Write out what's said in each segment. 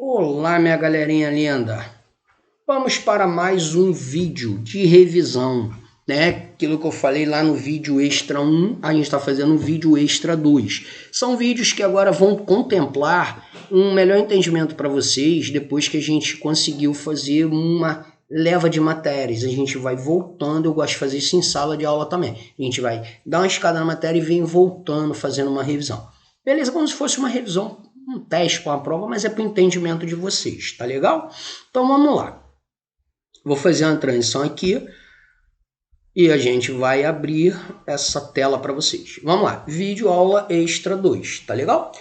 Olá, minha galerinha linda. Vamos para mais um vídeo de revisão, né? Aquilo que eu falei lá no vídeo extra 1, a gente está fazendo um vídeo extra 2. São vídeos que agora vão contemplar um melhor entendimento para vocês depois que a gente conseguiu fazer uma leva de matérias. A gente vai voltando, eu gosto de fazer isso em sala de aula também. A gente vai dar uma escada na matéria e vem voltando, fazendo uma revisão. Beleza? Como se fosse uma revisão, um teste para uma prova, mas é para o entendimento de vocês, tá legal? Então vamos lá. Vou fazer uma transição aqui e a gente vai abrir essa tela para vocês. Vamos lá, vídeo aula extra 2, tá legal?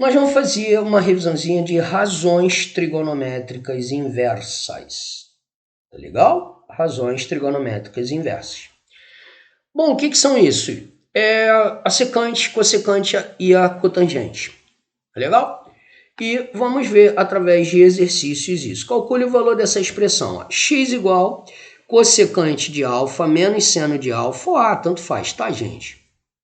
Nós vamos fazer uma revisãozinha de razões trigonométricas inversas, tá legal? Razões trigonométricas inversas. Bom, o que são isso? É a secante, cossecante e a cotangente. Tá legal? E vamos ver através de exercícios isso. Calcule o valor dessa expressão. Ó. X igual cossecante de alfa menos seno de alfa ou A, tanto faz, tá, gente?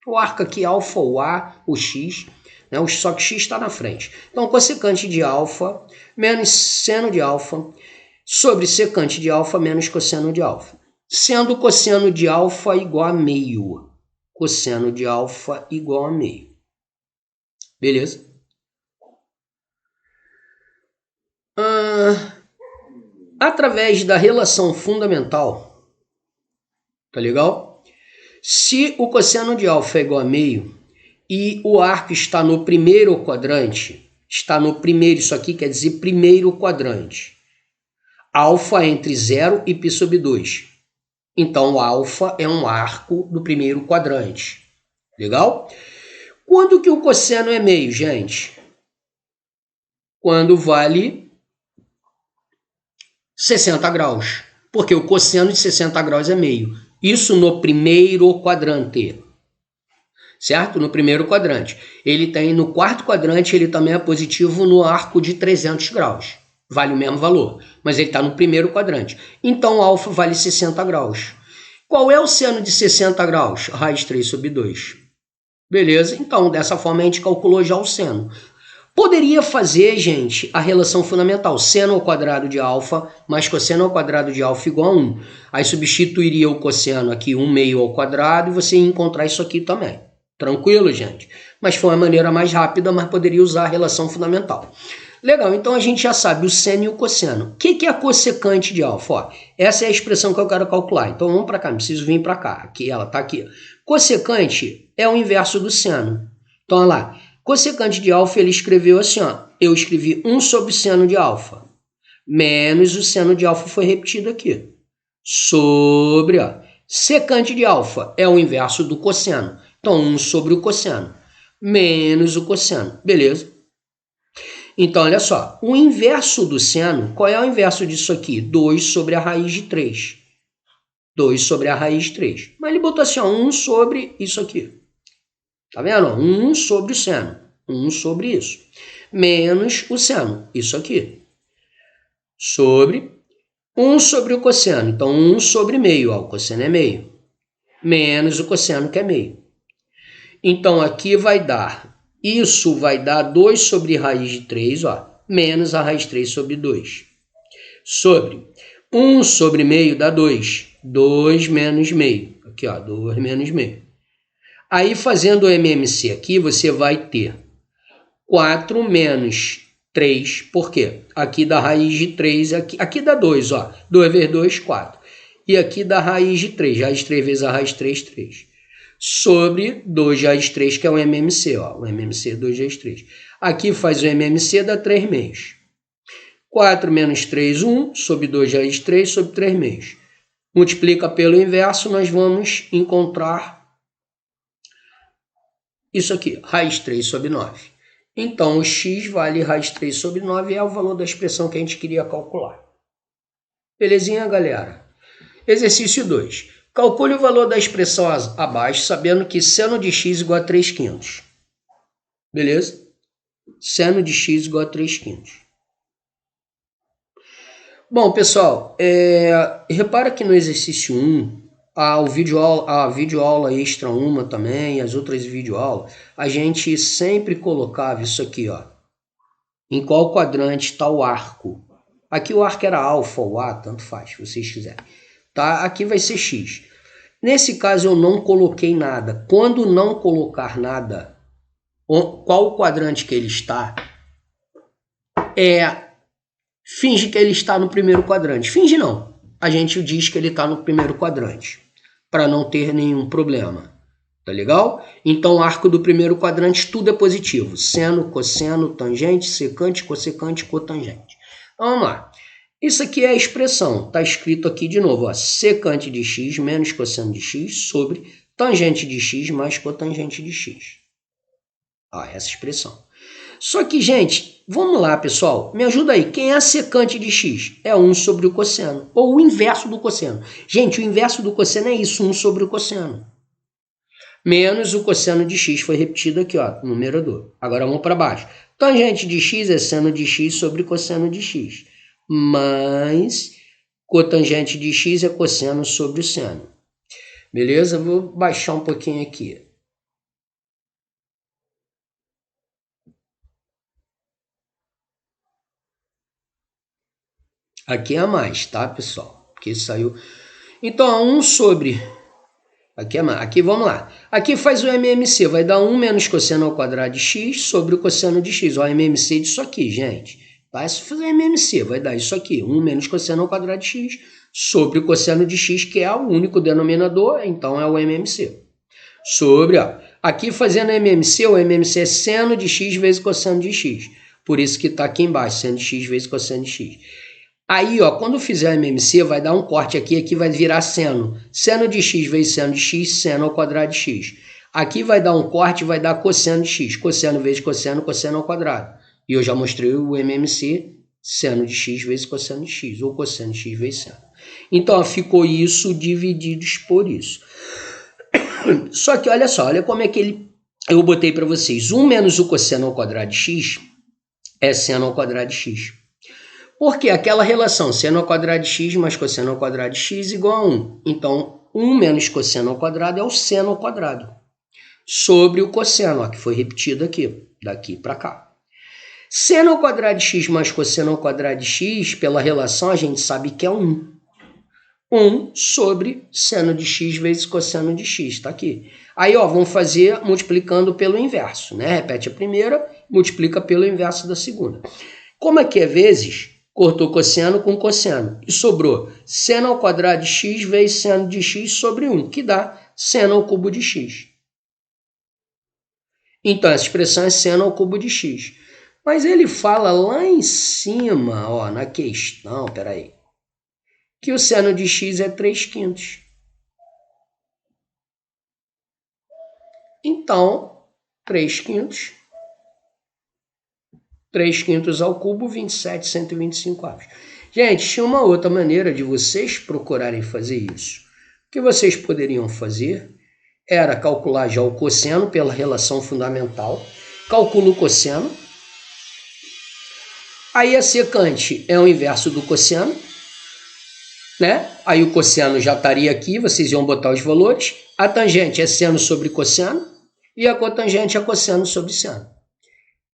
O arco aqui, alfa ou A, o X, né? Só que X está na frente. Então, cossecante de alfa menos seno de alfa sobre secante de alfa menos cosseno de alfa. Sendo cosseno de alfa igual a meio. Cosseno de alfa igual a meio. Beleza? Através da relação fundamental, tá legal? Se o cosseno de alfa é igual a meio e o arco está no primeiro quadrante, isso aqui quer dizer primeiro quadrante. Alfa entre 0 e π sobre 2. Então, alfa é um arco do primeiro quadrante. Legal? Quando que o cosseno é meio, gente? Quando vale 60 graus. Porque o cosseno de 60 graus é meio. Isso no primeiro quadrante. Certo? No primeiro quadrante. Ele tem no quarto quadrante, ele também é positivo no arco de 300 graus. Vale o mesmo valor, mas ele está no primeiro quadrante. Então, alfa vale 60 graus. Qual é o seno de 60 graus? Raiz 3 sobre 2. Beleza? Então, dessa forma, a gente calculou já o seno. Poderia fazer, gente, a relação fundamental. Seno ao quadrado de alfa mais cosseno ao quadrado de alfa igual a 1. Aí substituiria o cosseno aqui, 1 meio ao quadrado, e você ia encontrar isso aqui também. Tranquilo, gente? Mas foi uma maneira mais rápida, mas poderia usar a relação fundamental. Legal, então a gente já sabe o seno e o cosseno. O que é a cossecante de alfa? Ó, essa é a expressão que eu quero calcular. Então vamos para cá, não preciso vir para cá. Aqui, ela está aqui. Cossecante é o inverso do seno. Então, olha lá. Cossecante de alfa, ele escreveu assim, ó. Eu escrevi 1 sobre o seno de alfa. Menos o seno de alfa foi repetido aqui. Sobre, ó. Secante de alfa é o inverso do cosseno. Então, 1 sobre o cosseno. Menos o cosseno. Beleza? Então, olha só, o inverso do seno, qual é o inverso disso aqui? 2 sobre a raiz de 3. 2 sobre a raiz de 3. Mas ele botou assim, ó, 1 sobre isso aqui. Tá vendo? 1 sobre o seno. 1 sobre isso. Menos o seno, isso aqui. Sobre 1 sobre o cosseno. Então, 1 sobre meio, ó, o cosseno é meio. Menos o cosseno, que é meio. Então, aqui vai dar... Isso vai dar 2 sobre raiz de 3, ó, menos a raiz de 3 sobre 2. Sobre 1 sobre meio dá 2. 2 menos meio. Aqui, ó, 2 menos meio. Aí, fazendo o MMC aqui, você vai ter 4 menos 3. Por quê? Aqui dá raiz de 3, aqui dá 2, ó. 2 vezes 2, 4. E aqui dá raiz de 3. Raiz de 3 vezes a raiz de 3, 3. Sobre 2 raiz de 3, que é o MMC, ó. O MMC é 2 raiz de 3. Aqui faz o MMC, dá 3 meios. 4 menos 3, 1, sobre 2 raiz de 3, sobre 3 meios. Multiplica pelo inverso, nós vamos encontrar isso aqui, raiz de 3 sobre 9. Então, o x vale raiz de 3 sobre 9, é o valor da expressão que a gente queria calcular. Belezinha, galera? Exercício 2. Calcule o valor da expressão abaixo, sabendo que seno de x igual a 3 quintos. Beleza? Seno de x igual a 3 quintos. Bom, pessoal, repara que no exercício 1, a videoaula extra 1 também, as outras videoaulas, a gente sempre colocava isso aqui, ó. em qual quadrante está o arco. Aqui o arco era alfa ou A, tanto faz, se vocês quiserem. Tá? Aqui vai ser X. Nesse caso eu não coloquei nada. Quando não colocar nada, qual o quadrante que ele está? Finge que ele está no primeiro quadrante. Finge não. A gente diz que ele está no primeiro quadrante, para não ter nenhum problema. Tá legal? Então, o arco do primeiro quadrante, tudo é positivo. Seno, cosseno, tangente, secante, cossecante, cotangente. Então, vamos lá. Isso aqui é a expressão. Está escrito aqui de novo. Ó, secante de x menos cosseno de x sobre tangente de x mais cotangente de x. Ó, essa expressão. Só que, gente, vamos lá, pessoal. Me ajuda aí. Quem é a secante de x? É 1 sobre o cosseno. Ou o inverso do cosseno. Gente, o inverso do cosseno é isso, 1 sobre o cosseno. Menos o cosseno de x, foi repetido aqui, ó, no numerador. Agora vamos para baixo. Tangente de x é seno de x sobre cosseno de x. Mais cotangente de x é cosseno sobre o seno. Beleza? Vou baixar um pouquinho aqui. Aqui é a mais, tá, pessoal? Porque saiu. Então, 1 sobre... Aqui é mais. Aqui, vamos lá. Aqui faz o MMC. Vai dar 1 menos cosseno ao quadrado de x sobre o cosseno de x. Ó, MMC disso aqui, gente. Tá? Se fazer MMC, vai dar isso aqui. 1 menos cosseno ao quadrado de x sobre o cosseno de x, que é o único denominador. Então, é o MMC. Sobre, ó. Aqui fazendo MMC, o MMC é seno de x vezes cosseno de x. Por isso que está aqui embaixo, seno de x vezes cosseno de x. Aí, ó, quando fizer MMC, vai dar um corte aqui, aqui vai virar seno. Seno de x vezes seno de x, seno ao quadrado de x. Aqui vai dar um corte, vai dar cosseno de x. Cosseno vezes cosseno, cosseno ao quadrado. E eu já mostrei o MMC, seno de x vezes cosseno de x, ou cosseno de x vezes seno. Então, ó, ficou isso divididos por isso. Só que, olha só, olha como é que eu botei para vocês. 1 menos o cosseno ao quadrado de x é seno ao quadrado de x. Porque aquela relação seno ao quadrado de x mais cosseno ao quadrado de x igual a 1. Então, 1 menos cosseno ao quadrado é o seno ao quadrado. Sobre o cosseno, ó, que foi repetido aqui, daqui para cá. Seno ao quadrado de x mais cosseno ao quadrado de x, pela relação, a gente sabe que é 1. 1 sobre seno de x vezes cosseno de x, está aqui. Aí, ó, vamos fazer multiplicando pelo inverso, né? Repete a primeira, multiplica pelo inverso da segunda. Como aqui é vezes... Cortou cosseno com cosseno. E sobrou seno ao quadrado de x vezes seno de x sobre 1, que dá seno ao cubo de x. Então, essa expressão é seno ao cubo de x. Mas ele fala lá em cima, ó, na questão, peraí, que o seno de x é 3/5. Então, 3/5. 3/5 ao cubo, 27, 125 avos. Gente, tinha uma outra maneira de vocês procurarem fazer isso. O que vocês poderiam fazer era calcular já o cosseno pela relação fundamental. Calcula o cosseno. Aí a secante é o inverso do cosseno, né? Aí o cosseno já estaria aqui, vocês iam botar os valores. A tangente é seno sobre cosseno e a cotangente é cosseno sobre seno.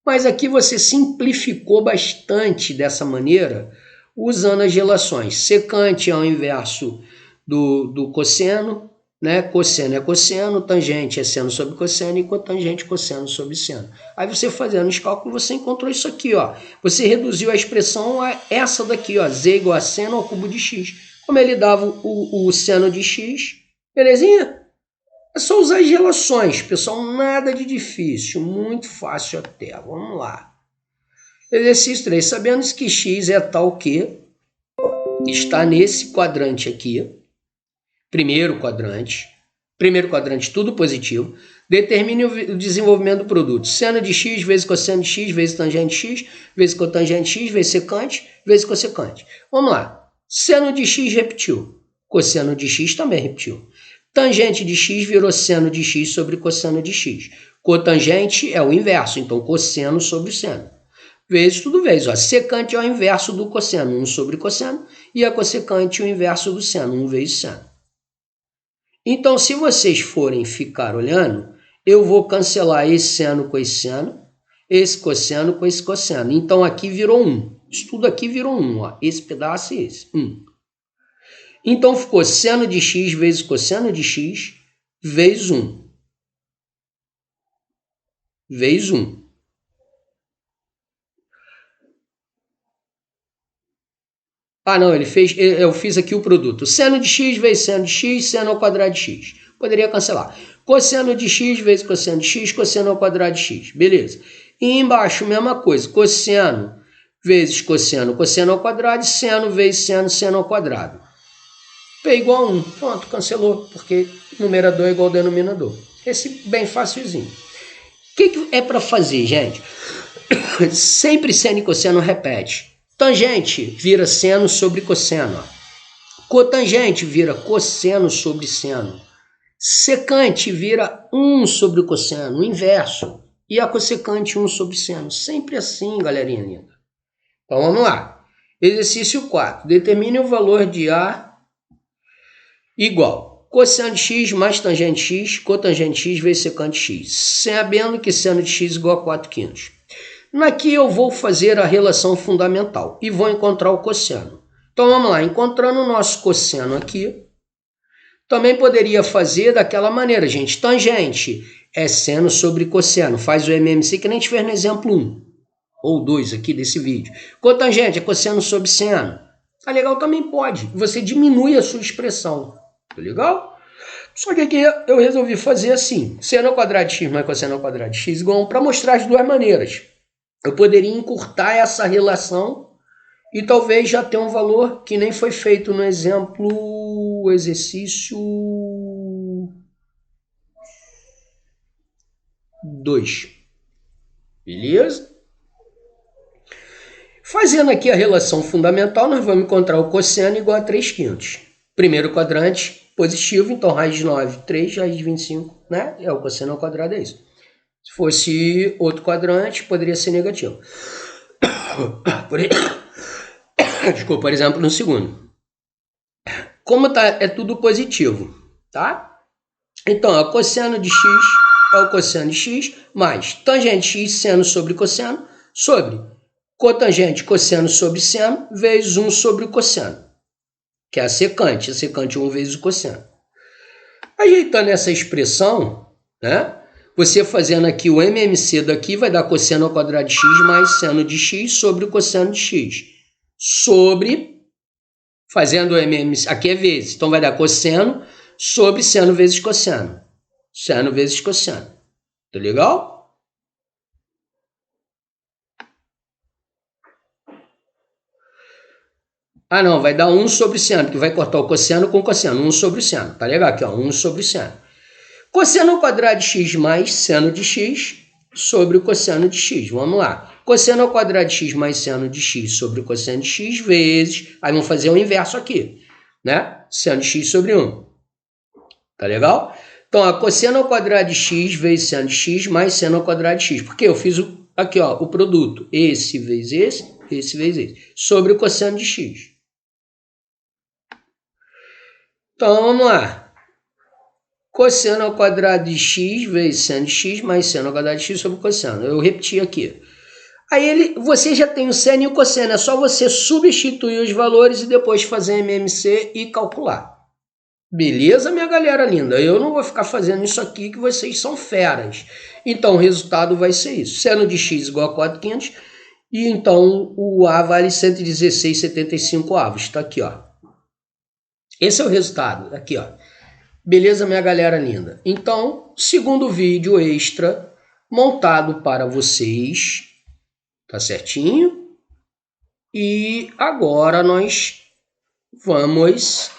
Mas aqui você simplificou bastante dessa maneira, usando as relações. Secante é o inverso do cosseno, né? Cosseno é cosseno, tangente é seno sobre cosseno e cotangente cosseno sobre seno. Aí você fazendo os cálculos, você encontrou isso aqui, ó. Você reduziu a expressão a essa daqui, ó, z igual a seno ao cubo de x. Como ele dava o seno de x, belezinha? É só usar as relações, pessoal, nada de difícil, muito fácil até. Vamos lá. Exercício 3. Sabendo que x é tal que está nesse quadrante aqui, primeiro quadrante tudo positivo, determine o desenvolvimento do produto. Seno de x vezes cosseno de x vezes tangente de x vezes cotangente de x vezes secante vezes cossecante. Vamos lá. Seno de x repetiu. Cosseno de x também repetiu. Tangente de x virou seno de x sobre cosseno de x. Cotangente é o inverso, então cosseno sobre seno. Vezes tudo vezes. Ó. Secante é o inverso do cosseno, 1 sobre cosseno. E a cossecante o inverso do seno, 1 vezes seno. Então, se vocês forem ficar olhando, eu vou cancelar esse seno com esse seno. esse cosseno com esse cosseno. Então aqui virou 1. Isso tudo aqui virou 1. Ó. Esse pedaço e esse. 1. Então ficou seno de x vezes cosseno de x vezes 1. Vezes 1. Ah, não, eu fiz aqui o produto. Seno de x vezes seno de x, seno ao quadrado de x. Poderia cancelar. Cosseno de x vezes cosseno de x, cosseno ao quadrado de x. Beleza. E embaixo, mesma coisa. Cosseno vezes cosseno, cosseno ao quadrado, e seno vezes seno, seno ao quadrado. P igual a 1. Pronto, cancelou, porque numerador é igual ao denominador. Esse bem facilzinho. O que é para fazer, gente? Sempre seno e cosseno repete. Tangente vira seno sobre cosseno. Cotangente vira cosseno sobre seno. Secante vira 1 sobre o cosseno, o inverso. E a cossecante 1 sobre seno. Sempre assim, galerinha linda. Então vamos lá. Exercício 4. Determine o valor de A igual cosseno de x mais tangente x, cotangente x vezes secante x. Sabendo que seno de x igual a 4/5. Aqui eu vou fazer a relação fundamental e vou encontrar o cosseno. Então vamos lá, encontrando o nosso cosseno aqui, também poderia fazer daquela maneira, gente. Tangente é seno sobre cosseno, faz o MMC que nem a gente fez no exemplo 1 ou 2 aqui desse vídeo. Cotangente é cosseno sobre seno. Tá legal? Também pode. Você diminui a sua expressão. Tá legal? Só que aqui eu resolvi fazer assim. Seno ao quadrado de x mais cosseno ao quadrado de x igual a 1 para mostrar as duas maneiras. Eu poderia encurtar essa relação e talvez já ter um valor que nem foi feito no exemplo, exercício 2. Beleza? Fazendo aqui a relação fundamental, nós vamos encontrar o cosseno igual a 3/5. Primeiro quadrante positivo, então raiz de 9, 3, raiz de 25, né? É o cosseno ao quadrado, é isso. Se fosse outro quadrante, poderia ser negativo. Desculpa, por exemplo, no segundo. Como é tudo positivo, tá? Então, o cosseno de x é o cosseno de x, mais tangente x, seno sobre cosseno, sobre cotangente, cosseno sobre seno, vezes 1 sobre o cosseno, que é a secante 1 vezes o cosseno. Ajeitando essa expressão, né? Você fazendo aqui o MMC daqui vai dar cosseno ao quadrado de x mais seno de x sobre o cosseno de x. Sobre, fazendo o MMC, aqui é vezes, então vai dar cosseno sobre seno vezes cosseno. Seno vezes cosseno. Tá legal? Ah não, vai dar 1 sobre seno, porque vai cortar o cosseno com o cosseno. 1 sobre o seno. Tá legal aqui, ó, 1 sobre o seno. Cosseno ao quadrado de x mais seno de x sobre o cosseno de x. Vamos lá. Cosseno ao quadrado de x mais seno de x sobre o cosseno de x vezes... Aí vamos fazer o inverso aqui, né? Seno de x sobre 1. Tá legal? Então, a cosseno ao quadrado de x vezes seno de x mais seno ao quadrado de x. Porque eu fiz aqui, ó, o produto. Esse vezes esse vezes esse. Sobre o cosseno de x. Então, vamos lá. Cosseno ao quadrado de x vezes seno de x mais seno ao quadrado de x sobre cosseno. Eu repeti aqui. Aí você já tem o seno e o cosseno. É só você substituir os valores e depois fazer MMC e calcular. Beleza, minha galera linda? Eu não vou ficar fazendo isso aqui que vocês são feras. Então o resultado vai ser isso. Seno de x igual a 4/5. E então o A vale 116,75 avos. Está aqui, ó. Esse é o resultado. Aqui, ó. Beleza, minha galera linda? Então, segundo vídeo extra montado para vocês, tá certinho? E agora nós vamos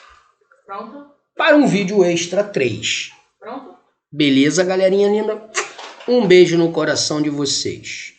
para um vídeo extra 3. Pronto? Beleza, galerinha linda? Um beijo no coração de vocês.